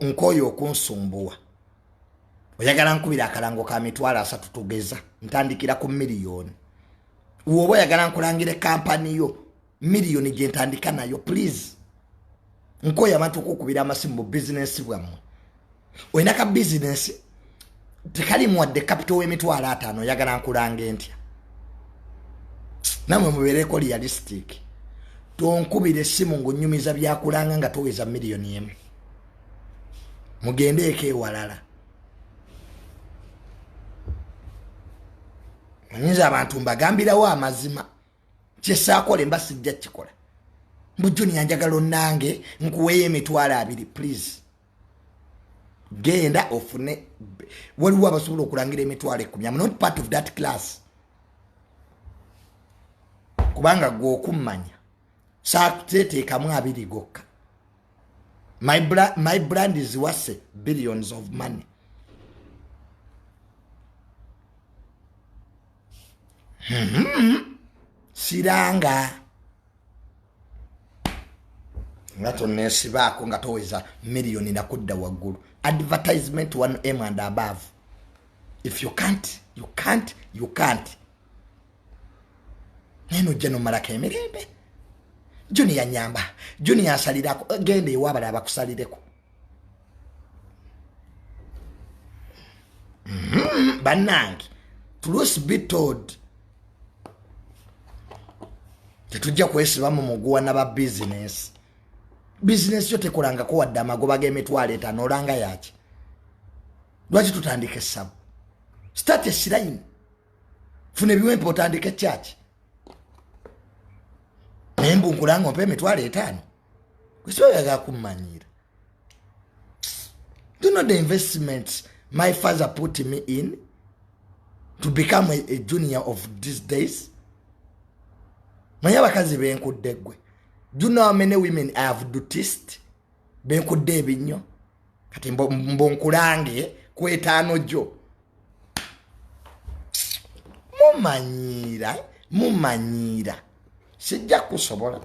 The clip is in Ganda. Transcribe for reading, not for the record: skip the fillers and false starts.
nkoyo okunsumbuwa oyagala nkubira akalango ka mitwalo 3 tugeza ntandikira ku miliyoni woba oyagala nkulangire kampani yo miliyoni gye ntandika nayo please nkoyo abantu okukubira amasimu mu business bwamwe oyina ka business tekali muwadde capital w'emitwalo 5 oyagala nkulange ntya namwe mubeereko realistic tonkubire simu ng'onyumiza byakulanga nga toweza miliyoni emu mugendeeko ewalala Manyiza abantu mbagambirawo amazima kyesaakole mba sijja kikola mbujjoni yanjagala onnange nkuweeyo emitwalo 2 please genda ofune waliwo abasobola okulangira emitwalo 10 I'm not part of that class kubanga gwe okummanya saakuteteekamu 2 gokka my brand is worth billions of money siranga nga tonesibaako nga toweza miliyoni nakudda waggulu advertisement 1M and above if you can't neno jeno malaka emirembe juni ya nyamba juni ya salirako gende iwabala abakusalireko banangi truth be told tetujja kwesibamu muguwa n'aba business yo tekolanga ko wadde amagoba g'emitwalo 5 olanga yaki lwaki tutandika essabu start esiraini fune biwempe otandika kyaki nembu nkulanga ompe emitwalo 5 kwisoyaga kummanyira do not the investments my father put me in to become a junior of these days manya bakazi benkudde gwe do you know how many women I have noticed benkudde ebinyo kati mbonkulange ku 5 jo mumanyira sijja kusobola